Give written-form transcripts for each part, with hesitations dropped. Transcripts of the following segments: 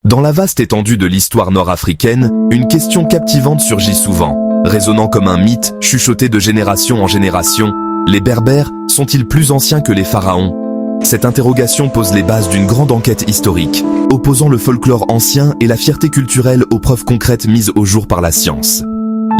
Dans la vaste étendue de l'histoire nord-africaine, une question captivante surgit souvent. Résonnant comme un mythe, chuchoté de génération en génération, les Berbères sont-ils plus anciens que les pharaons? Cette interrogation pose les bases d'une grande enquête historique, opposant le folklore ancien et la fierté culturelle aux preuves concrètes mises au jour par la science.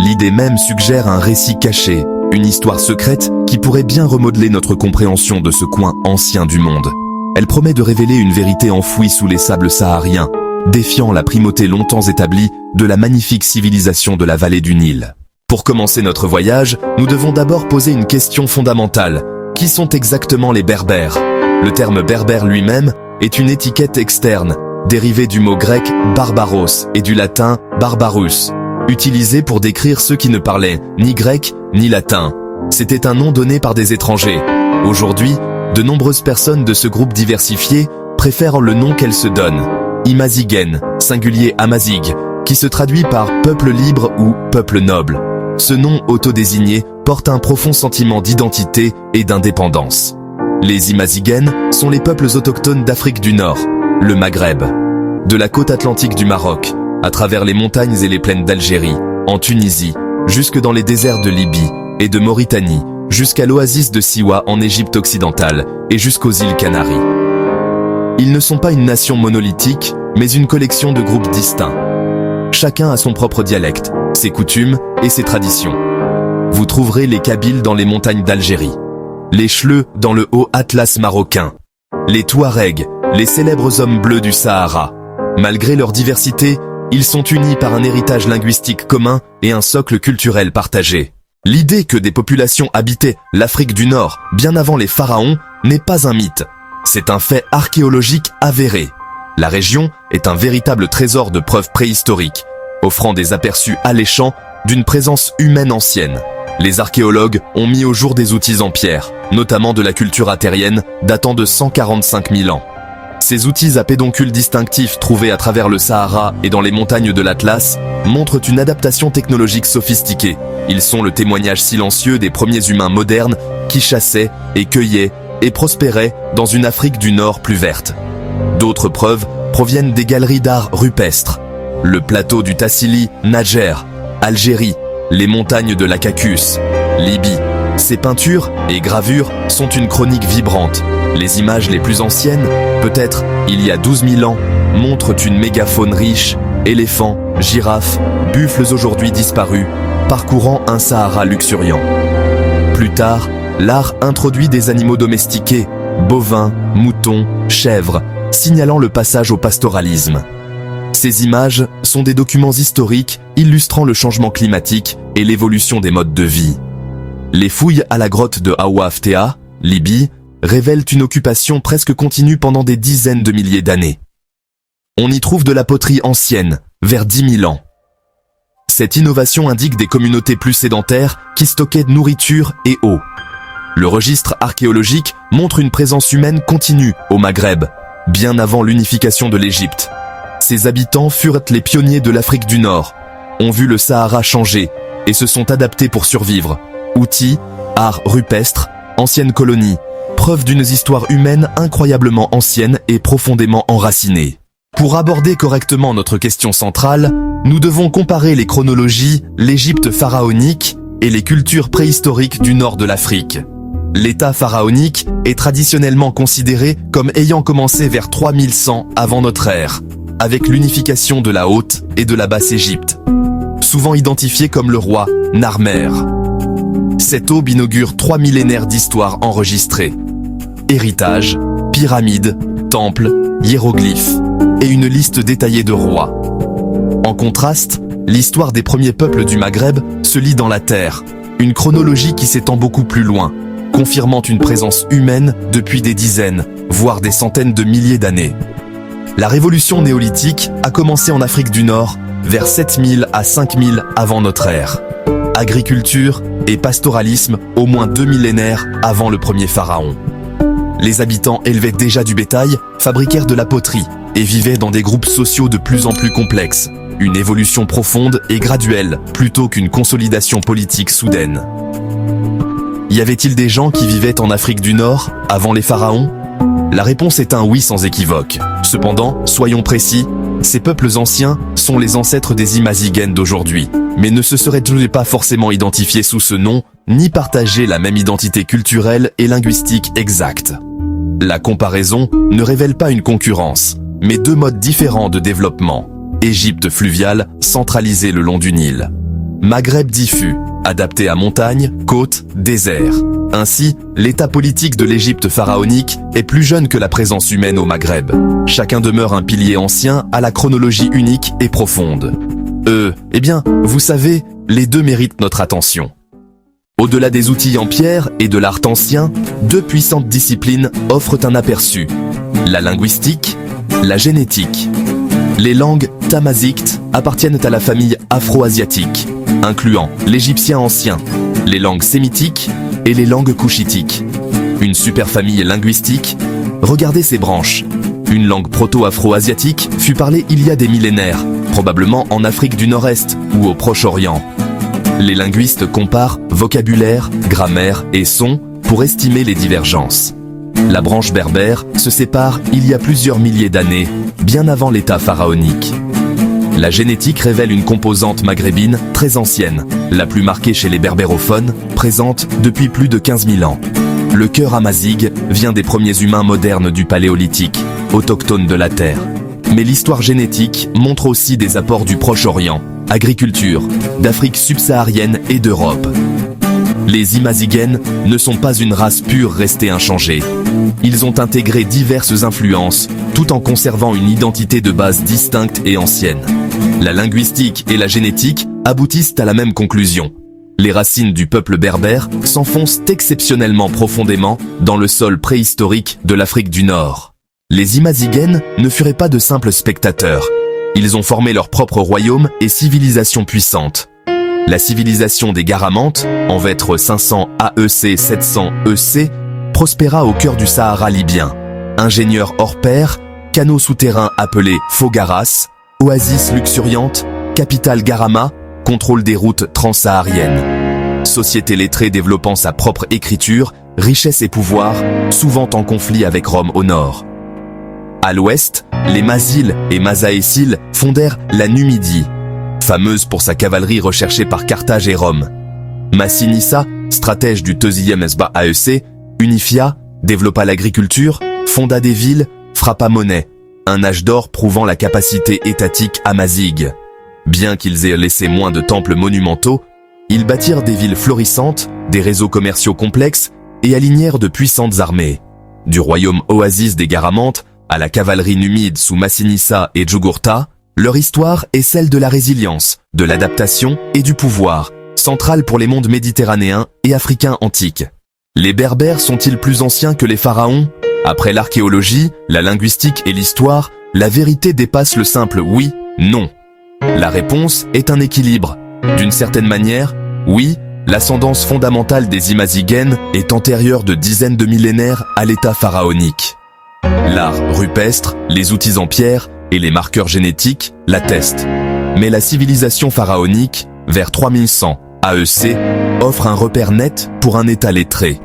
L'idée même suggère un récit caché, une histoire secrète qui pourrait bien remodeler notre compréhension de ce coin ancien du monde. Elle promet de révéler une vérité enfouie sous les sables sahariens, défiant la primauté longtemps établie de la magnifique civilisation de la vallée du Nil. Pour commencer notre voyage, nous devons d'abord poser une question fondamentale. Qui sont exactement les Berbères? Le terme berbère lui-même est une étiquette externe, dérivée du mot grec barbaros et du latin barbarus, utilisé pour décrire ceux qui ne parlaient ni grec ni latin. C'était un nom donné par des étrangers. Aujourd'hui, de nombreuses personnes de ce groupe diversifié préfèrent le nom qu'elles se donnent. Imazigen, singulier Amazigh, qui se traduit par peuple libre ou peuple noble. Ce nom autodésigné porte un profond sentiment d'identité et d'indépendance. Les Imazigen sont les peuples autochtones d'Afrique du Nord, le Maghreb, de la côte atlantique du Maroc, à travers les montagnes et les plaines d'Algérie, en Tunisie, jusque dans les déserts de Libye et de Mauritanie, jusqu'à l'oasis de Siwa en Égypte occidentale et jusqu'aux îles Canaries. Ils ne sont pas une nation monolithique, mais une collection de groupes distincts. Chacun a son propre dialecte, ses coutumes et ses traditions. Vous trouverez les Kabyles dans les montagnes d'Algérie, les Chleux dans le haut Atlas marocain, les Touaregs, les célèbres hommes bleus du Sahara. Malgré leur diversité, ils sont unis par un héritage linguistique commun et un socle culturel partagé. L'idée que des populations habitaient l'Afrique du Nord bien avant les pharaons n'est pas un mythe. C'est un fait archéologique avéré. La région est un véritable trésor de preuves préhistoriques, offrant des aperçus alléchants d'une présence humaine ancienne. Les archéologues ont mis au jour des outils en pierre, notamment de la culture attérienne datant de 145 000 ans. Ces outils à pédoncule distinctifs trouvés à travers le Sahara et dans les montagnes de l'Atlas montrent une adaptation technologique sophistiquée. Ils sont le témoignage silencieux des premiers humains modernes qui chassaient et cueillaient et prospéraient dans une Afrique du Nord plus verte. D'autres preuves proviennent des galeries d'art rupestres, le plateau du Tassili, Nadjer, Algérie, les montagnes de l'Akakus, Libye. Ces peintures et gravures sont une chronique vibrante. Les images les plus anciennes, peut-être il y a 12 000 ans, montrent une mégafaune riche, éléphants, girafes, buffles aujourd'hui disparus, parcourant un Sahara luxuriant. Plus tard, l'art introduit des animaux domestiqués, bovins, moutons, chèvres, signalant le passage au pastoralisme. Ces images sont des documents historiques illustrant le changement climatique et l'évolution des modes de vie. Les fouilles à la grotte de Hawa-Ftea, Libye, révèlent une occupation presque continue pendant des dizaines de milliers d'années. On y trouve de la poterie ancienne, vers 10 000 ans. Cette innovation indique des communautés plus sédentaires qui stockaient nourriture et eau. Le registre archéologique montre une présence humaine continue au Maghreb, bien avant l'unification de l'Égypte. Ses habitants furent les pionniers de l'Afrique du Nord, ont vu le Sahara changer et se sont adaptés pour survivre. Outils, art rupestre, anciennes colonies, preuve d'une histoire humaine incroyablement ancienne et profondément enracinée. Pour aborder correctement notre question centrale, nous devons comparer les chronologies, l'Égypte pharaonique et les cultures préhistoriques du nord de l'Afrique. L'État pharaonique est traditionnellement considéré comme ayant commencé vers 3100 avant notre ère, avec l'unification de la Haute et de la Basse-Égypte, souvent identifié comme le roi Narmer. Cette aube inaugure 3 millénaires d'histoire enregistrée. Héritage, pyramides, temples, hiéroglyphes et une liste détaillée de rois. En contraste, l'histoire des premiers peuples du Maghreb se lit dans la terre, une chronologie qui s'étend beaucoup plus loin, confirmant une présence humaine depuis des dizaines, voire des centaines de milliers d'années. La révolution néolithique a commencé en Afrique du Nord vers 7000 à 5000 avant notre ère. Agriculture et pastoralisme au moins 2 millénaires avant le premier pharaon. Les habitants élevaient déjà du bétail, fabriquèrent de la poterie et vivaient dans des groupes sociaux de plus en plus complexes. Une évolution profonde et graduelle plutôt qu'une consolidation politique soudaine. Y avait-il des gens qui vivaient en Afrique du Nord avant les pharaons? La réponse est un oui sans équivoque. Cependant, soyons précis, ces peuples anciens sont les ancêtres des Imazighen d'aujourd'hui, mais ne se seraient pas forcément identifiés sous ce nom, ni partagé la même identité culturelle et linguistique exacte. La comparaison ne révèle pas une concurrence, mais deux modes différents de développement. Égypte fluviale, centralisée le long du Nil. Maghreb diffus, adapté à montagne, côte, désert. Ainsi, l'état politique de l'Égypte pharaonique est plus jeune que la présence humaine au Maghreb. Chacun demeure un pilier ancien à la chronologie unique et profonde. Eh bien, vous savez, les deux méritent notre attention. Au-delà des outils en pierre et de l'art ancien, deux puissantes disciplines offrent un aperçu. La linguistique, la génétique. Les langues tamazightes appartiennent à la famille afro-asiatique, incluant l'égyptien ancien, les langues sémitiques et les langues couchitiques. Une superfamille linguistique, regardez ses branches. Une langue proto-afro-asiatique fut parlée il y a des millénaires, probablement en Afrique du Nord-Est ou au Proche-Orient. Les linguistes comparent vocabulaire, grammaire et son pour estimer les divergences. La branche berbère se sépare il y a plusieurs milliers d'années, bien avant l'état pharaonique. La génétique révèle une composante maghrébine très ancienne, la plus marquée chez les berbérophones, présente depuis plus de 15 000 ans. Le cœur amazigh vient des premiers humains modernes du Paléolithique, autochtones de la Terre. Mais l'histoire génétique montre aussi des apports du Proche-Orient, agriculture, d'Afrique subsaharienne et d'Europe. Les Imazighen ne sont pas une race pure restée inchangée. Ils ont intégré diverses influences, tout en conservant une identité de base distincte et ancienne. La linguistique et la génétique aboutissent à la même conclusion. Les racines du peuple berbère s'enfoncent exceptionnellement profondément dans le sol préhistorique de l'Afrique du Nord. Les Imazighen ne furent pas de simples spectateurs. Ils ont formé leur propre royaume et civilisation puissante. La civilisation des Garamantes, en vêtre 500 AEC 700 EC, prospéra au cœur du Sahara libyen. Ingénieurs hors pair, canaux souterrains appelés Fogaras, oasis luxuriante, capitale Garama, contrôle des routes transsahariennes. Société lettrée développant sa propre écriture, richesse et pouvoir, souvent en conflit avec Rome au nord. À l'ouest, les Maziles et Masaéciles fondèrent la Numidie, fameuse pour sa cavalerie recherchée par Carthage et Rome. Massinissa, stratège du 2e SBA AEC, unifia, développa l'agriculture, fonda des villes, frappa monnaie, un âge d'or prouvant la capacité étatique amazighe. Bien qu'ils aient laissé moins de temples monumentaux, ils bâtirent des villes florissantes, des réseaux commerciaux complexes et alignèrent de puissantes armées. Du royaume oasis des Garamantes à la cavalerie numide sous Massinissa et Jugurtha, leur histoire est celle de la résilience, de l'adaptation et du pouvoir, centrale pour les mondes méditerranéens et africains antiques. Les Berbères sont-ils plus anciens que les pharaons? Après l'archéologie, la linguistique et l'histoire, la vérité dépasse le simple oui, non. La réponse est un équilibre. D'une certaine manière, oui, l'ascendance fondamentale des Imazighen est antérieure de dizaines de millénaires à l'état pharaonique. L'art rupestre, les outils en pierre et les marqueurs génétiques l'attestent. Mais la civilisation pharaonique, vers 3100 AEC, offre un repère net pour un état lettré.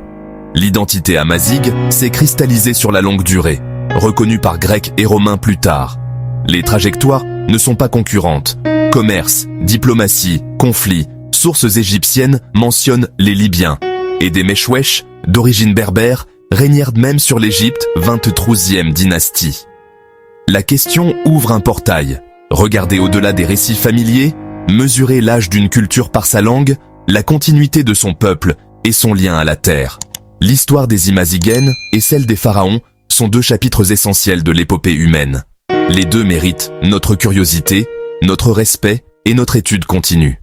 L'identité amazighe s'est cristallisée sur la longue durée, reconnue par Grecs et Romains plus tard. Les trajectoires ne sont pas concurrentes. Commerce, diplomatie, conflits, sources égyptiennes mentionnent les Libyens. Et des Meshwesh, d'origine berbère, régnèrent même sur l'Égypte 23e dynastie. La question ouvre un portail. Regardez au-delà des récits familiers, mesurer l'âge d'une culture par sa langue, la continuité de son peuple et son lien à la terre. L'histoire des Imazighen et celle des pharaons sont deux chapitres essentiels de l'épopée humaine. Les deux méritent notre curiosité, notre respect et notre étude continue.